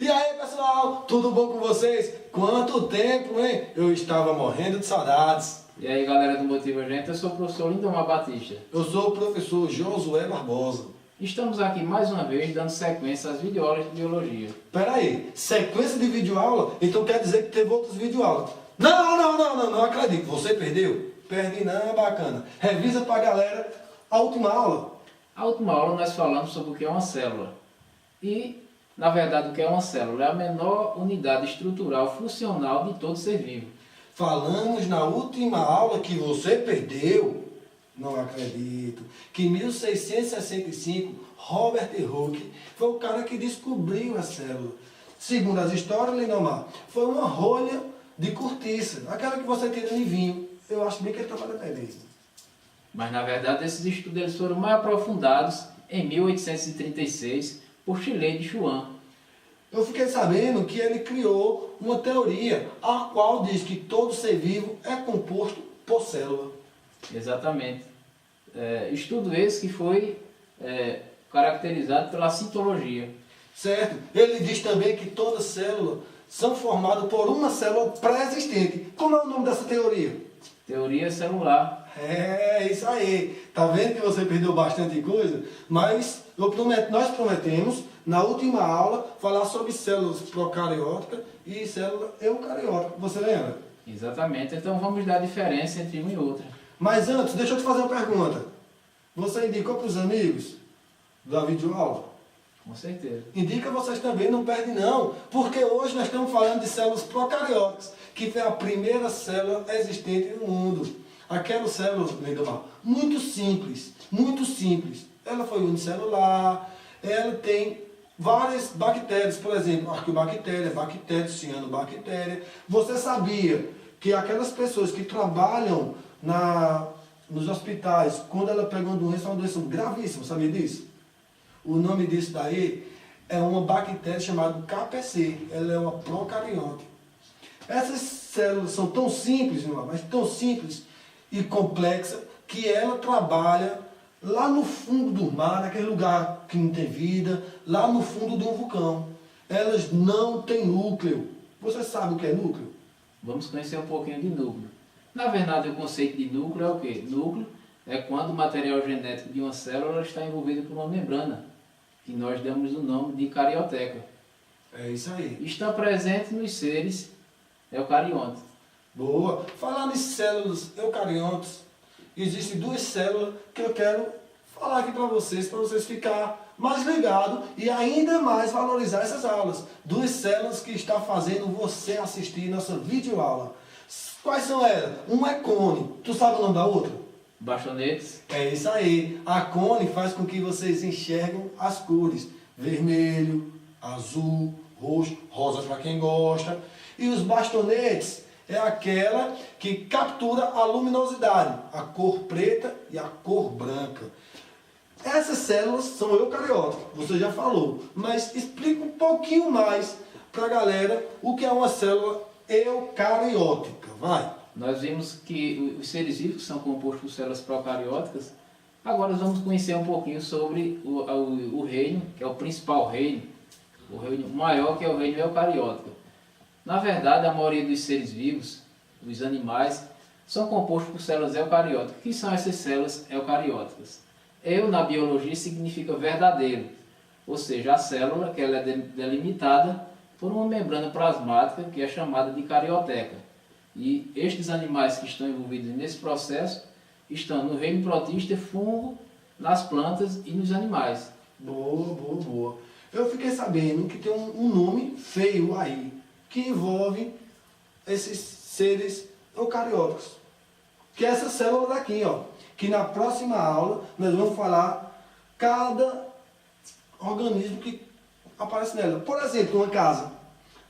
E aí, pessoal, tudo bom com vocês? Quanto tempo, hein? Eu estava morrendo de saudades. E aí, galera do Motiva Gente, eu sou o professor Lindomar Batista. Eu sou o professor Josué Barbosa. Estamos aqui mais uma vez dando sequência às videoaulas de biologia. Pera aí, sequência de videoaula? Então quer dizer que teve outros videoaulas? Não acredito. Você perdeu? Perdi não, bacana. Revisa pra galera a última aula. A última aula nós falamos sobre o que é uma célula. E, na verdade, o que é uma célula? É a menor unidade estrutural funcional de todo ser vivo. Falamos na última aula que você perdeu, não acredito, que em 1665, Robert Hooke foi o cara que descobriu a célula. Segundo as histórias, Lindomar, foi uma rolha de cortiça, aquela que você tira em vinho. Eu acho bem que ele estava dependendo. Mas, na verdade, esses estudos eles foram mais aprofundados em 1836 por Chile de Schwann. Eu fiquei sabendo que ele criou uma teoria, a qual diz que todo ser vivo é composto por célula. Exatamente. Estudo esse que foi caracterizado pela citologia. Certo? Ele diz também que todas as células são formadas por uma célula pré-existente. Como é o nome dessa teoria? Teoria celular. É, isso aí. Tá vendo que você perdeu bastante coisa? Mas nós prometemos, na última aula, falar sobre células procarióticas e células eucarióticas. Você lembra? Exatamente. Então vamos dar a diferença entre uma e outra. Mas antes, deixa eu te fazer uma pergunta. Você indicou para os amigos da videoaula? Com certeza. Indica vocês também, não perde não. Porque hoje nós estamos falando de células procarióticas, que foi a primeira célula existente no mundo. Aquela célula, Lindomar, muito simples, muito simples. Ela foi unicelular, ela tem várias bactérias, por exemplo, arqueobactéria, bactéria, cianobactéria. Você sabia que aquelas pessoas que trabalham nos hospitais, quando ela pega uma doença gravíssima, sabia disso? O nome disso daí é uma bactéria chamada KPC, ela é uma procariótica. Essas células são tão simples, mas tão simples e complexa, que ela trabalha lá no fundo do mar, naquele lugar que não tem vida, lá no fundo de um vulcão. Elas não têm núcleo. Você sabe o que é núcleo? Vamos conhecer um pouquinho de núcleo. Na verdade, o conceito de núcleo é o quê? Núcleo é quando o material genético de uma célula está envolvido por uma membrana, que nós damos o nome de carioteca. É isso aí. Está presente nos seres eucariontes. Boa. Falando em células eucariontes, existem duas células que eu quero falar aqui para vocês ficarem mais ligados e ainda mais valorizar essas aulas. Duas células que estão fazendo você assistir nossa videoaula. Quais são elas? Uma é cone. Tu sabe o nome da outra? Bastonetes. É isso aí. A cone faz com que vocês enxergam as cores. Vermelho, azul, roxo, rosa para quem gosta. E os bastonetes é aquela que captura a luminosidade, a cor preta e a cor branca. Essas células são eucarióticas, você já falou, mas explica um pouquinho mais para a galera o que é uma célula eucariótica, vai. Nós vimos que os seres vivos são compostos por células procarióticas. Agora nós vamos conhecer um pouquinho sobre o reino, que é o principal reino, o reino maior, que é o reino eucariótico. Na verdade, a maioria dos seres vivos, dos animais, são compostos por células eucarióticas. O que são essas células eucarióticas? Na biologia significa verdadeiro, ou seja, a célula que ela é delimitada por uma membrana plasmática que é chamada de carioteca. E estes animais que estão envolvidos nesse processo estão no reino protista, fungo, nas plantas e nos animais. Boa. Eu fiquei sabendo que tem um nome feio aí, que envolve esses seres eucarióticos. Que é essa célula daqui, ó. Que na próxima aula nós vamos falar cada organismo que aparece nela. Por exemplo, uma casa.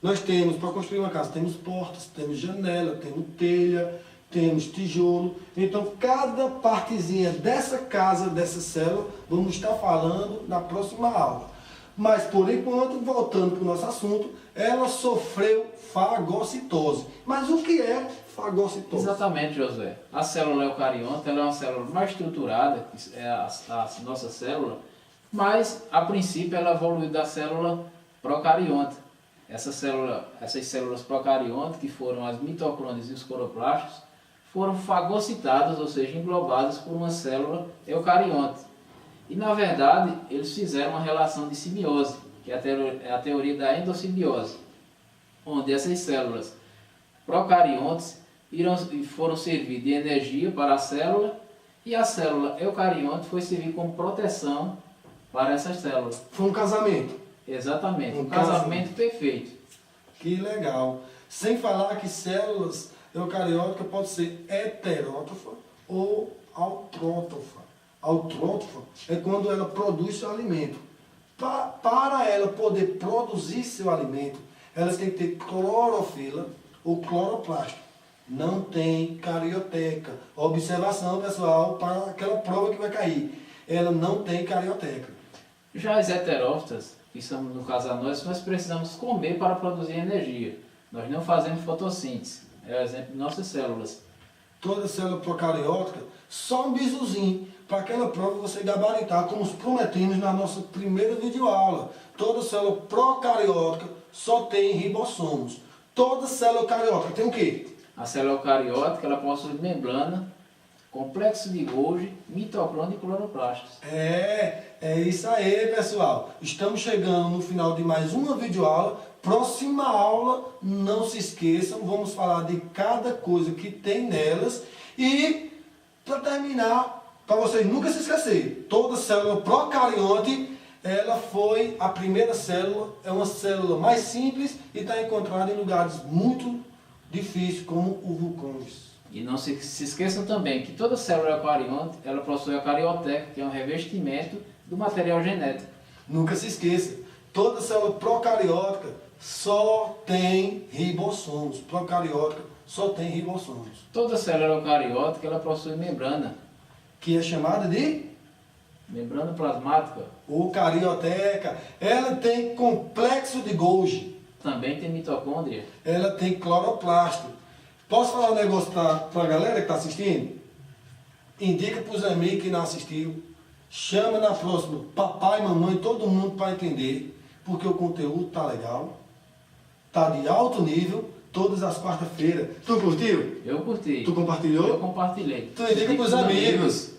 Nós temos, para construir uma casa, temos portas, temos janela, temos telha, temos tijolo. Então, cada partezinha dessa casa, dessa célula, vamos estar falando na próxima aula. Mas, por enquanto, voltando para o nosso assunto, ela sofreu fagocitose. Mas o que é fagocitose? Exatamente, Josué. A célula eucarionta ela é uma célula mais estruturada, que é a nossa célula, mas, a princípio, ela evoluiu da célula procarionta. essas células procariontes, que foram as mitocôndrias e os cloroplastos, foram fagocitadas, ou seja, englobadas por uma célula eucarionte. E na verdade, eles fizeram uma relação de simbiose, que é a teoria da endossimbiose, onde essas células procariontes foram servir de energia para a célula e a célula eucarionte foi servir como proteção para essas células. Foi um casamento. Exatamente, um casamento perfeito. Que legal. Sem falar que células eucarióticas podem ser heterótrofa ou autrótrofa. Autrótrofa é quando ela produz seu alimento. Para ela poder produzir seu alimento, elas têm que ter clorofila ou cloroplasto. Não tem carioteca. Observação, pessoal, para aquela prova que vai cair. Ela não tem carioteca. Já as heterófitas, que são no caso nós precisamos comer para produzir energia. Nós não fazemos fotossíntese. É o exemplo de nossas células. Toda célula procariótica, só um bisuzinho. Para aquela prova você gabaritar, como os prometemos na nossa primeira videoaula. Toda célula procariótica só tem ribossomos. Toda célula eucariótica tem o quê? A célula eucariótica ela possui membrana, complexo de Golgi, mitocôndria e cloroplastos. É isso aí, pessoal. Estamos chegando no final de mais uma videoaula. Próxima aula, não se esqueçam, vamos falar de cada coisa que tem nelas. E, para terminar, para vocês nunca se esquecerem, toda célula procarionte, ela foi a primeira célula, é uma célula mais simples e está encontrada em lugares muito difíceis, como os vulcões. E não se esqueçam também que toda célula eucarionte, ela possui a carioteca, que é um revestimento do material genético. Nunca se esqueça, toda célula procariótica só tem ribossomos. Procariótica só tem ribossomos. Toda célula eucariótica, ela possui membrana. Que é chamada de? Membrana plasmática. Ou carioteca. Ela tem complexo de Golgi. Também tem mitocôndria. Ela tem cloroplasto. Posso falar um negócio para a galera que está assistindo? Indica para os amigos que não assistiram. Chama na próxima papai, mamãe, todo mundo para entender. Porque o conteúdo tá legal. Tá de alto nível. Todas as quartas-feiras. Tu curtiu? Eu curti. Tu compartilhou? Eu compartilhei. Tu indica para os amigos.